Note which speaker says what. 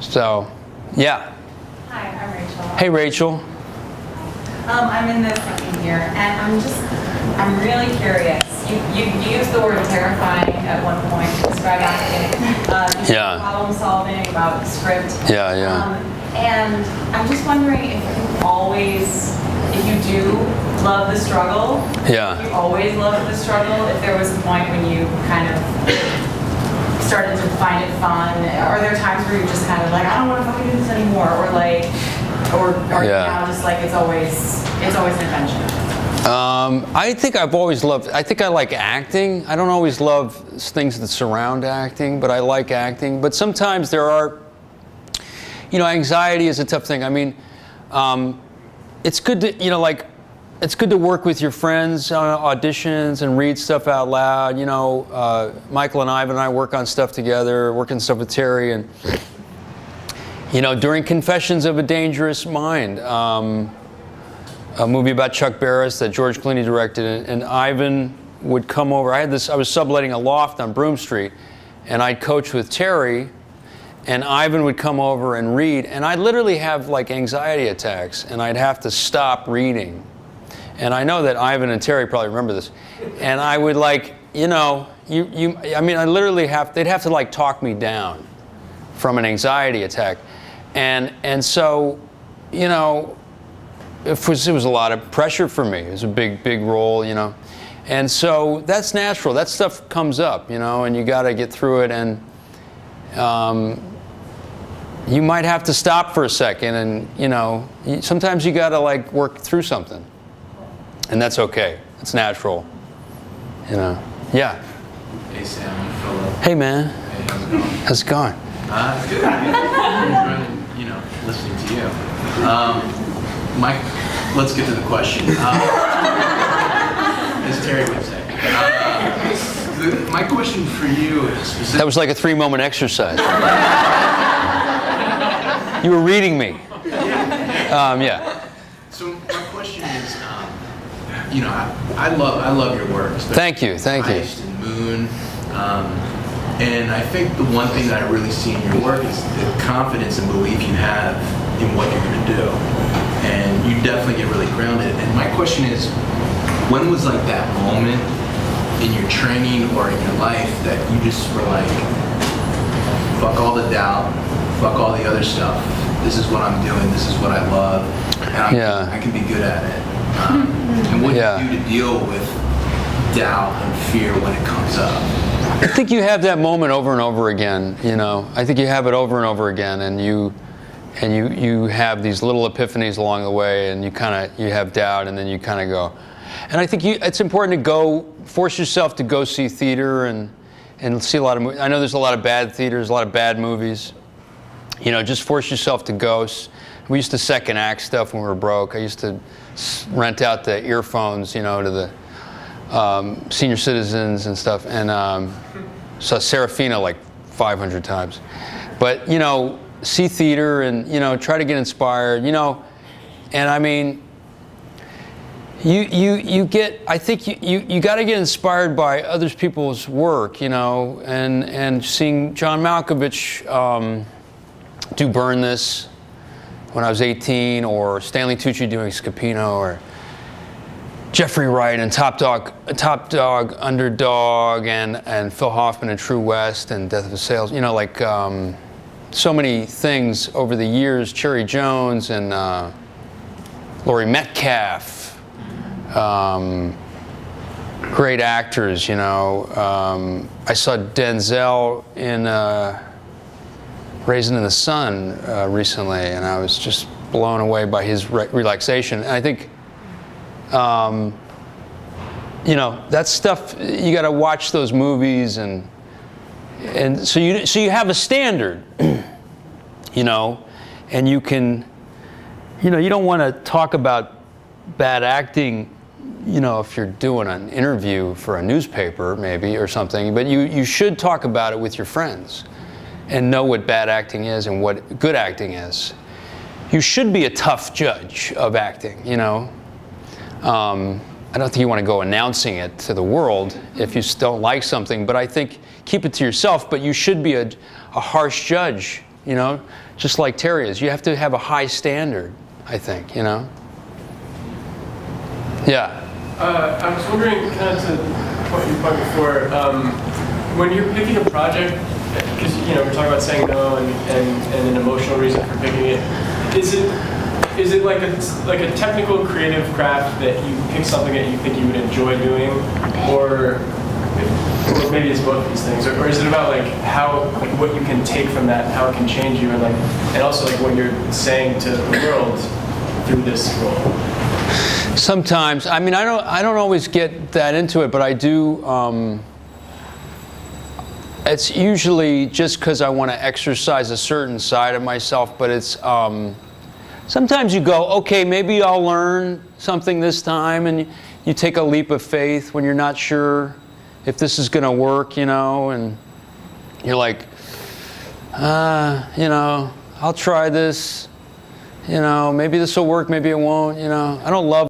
Speaker 1: So, yeah.
Speaker 2: Hi, I'm Rachel.
Speaker 1: Hey, Rachel.
Speaker 2: I'm in the second year, and I'm really curious. You used the word terrifying at one point to describe acting. You said problem solving, about the script.
Speaker 1: Yeah.
Speaker 2: And I'm just wondering if you do love the struggle.
Speaker 1: Yeah.
Speaker 2: If you always loved the struggle. If there was a point when you kind of started to find it fun. Are there times where you're just kind of like, I don't want to fucking do this anymore, or like, or now just like it's always an adventure?
Speaker 1: I think I've always loved, I think I like acting. I don't always love things that surround acting, but I like acting. But sometimes there are, anxiety is a tough thing. I mean, it's good to, it's good to work with your friends on auditions and read stuff out loud. Michael and Ivan and I work on stuff together, working stuff with Terry, and, during Confessions of a Dangerous Mind, a movie about Chuck Barris that George Clooney directed, and Ivan would come over. I was subletting a loft on Broome Street, and I'd coach with Terry, and Ivan would come over and read, and I'd literally have like anxiety attacks, and I'd have to stop reading. And I know that Ivan and Terry probably remember this, and I would I literally they'd have to like talk me down from an anxiety attack, and so, it was a lot of pressure for me. It was a big role, and so that's natural. That stuff comes up, and you got to get through it, and you might have to stop for a second, and sometimes you got to like work through something, and that's okay. It's natural, Yeah.
Speaker 3: Hey Sam, Philip.
Speaker 1: Hey man.
Speaker 3: Hey, how's it
Speaker 1: How's
Speaker 3: going?
Speaker 1: it going?
Speaker 3: Good. I'm enjoying, listening to you. Mike, let's get to the question. As Terry would say. My question for you is specifically...
Speaker 1: That was like a 3-moment exercise. You were reading me. Yeah.
Speaker 3: So my question is, I love your work.
Speaker 1: Thank you.
Speaker 3: Heist and Moon. And I think the one thing that I really see in your work is the confidence and belief you have in what you're going to do. And you definitely get really grounded. And my question is, when was like that moment in your training or in your life that you just were like, fuck all the doubt, fuck all the other stuff. This is what I'm doing. This is what I love. And I can be good at it. And what do you do to deal with doubt and fear when it comes up?
Speaker 1: I think you have that moment over and over again. I think you have it over and over again, and you have these little epiphanies along the way, and you have doubt, and then you kind of go. And I think it's important to force yourself to go see theater and see a lot of movies. I know there's a lot of bad theaters, a lot of bad movies. Just force yourself to go. We used to second act stuff when we were broke. I used to rent out the earphones, to the senior citizens and stuff, and saw Serafina like 500 times. But see theater and try to get inspired, and I mean, you get. I think you got to get inspired by other people's work, and seeing John Malkovich do Burn This when I was 18, or Stanley Tucci doing Scapino, or Jeffrey Wright and Top Dog, Underdog, and Phil Hoffman in True West and Death of a Salesman. So many things over the years. Cherry Jones and Laurie Metcalf, great actors. I saw Denzel in Raisin in the Sun recently, and I was just blown away by his relaxation. And I think. That stuff, you got to watch those movies, and so you have a standard, and you can, you don't want to talk about bad acting, if you're doing an interview for a newspaper maybe or something, but you should talk about it with your friends and know what bad acting is and what good acting is. You should be a tough judge of acting, I don't think you want to go announcing it to the world if you don't like something, but I think keep it to yourself, but you should be a harsh judge you know, just like Terry is. You have to have a high standard, I think, you know. Yeah.
Speaker 4: I was wondering, kind of to what you point before, when you're picking a project, because you know we're talking about saying no and an emotional reason for picking it. Is it like a technical creative craft that you pick something that you think you would enjoy doing, or maybe it's both of these things, or is it about like how like what you can take from that, how it can change you, and also like what you're saying to the world through this role?
Speaker 1: Sometimes, I mean, I don't always get that into it, but I do. It's usually just because I want to exercise a certain side of myself, but it's sometimes you go, okay, maybe I'll learn something this time, and you take a leap of faith when you're not sure if this is going to work, you know, and you're like, you know, I'll try this, you know, maybe this will work, maybe it won't, you know. I don't love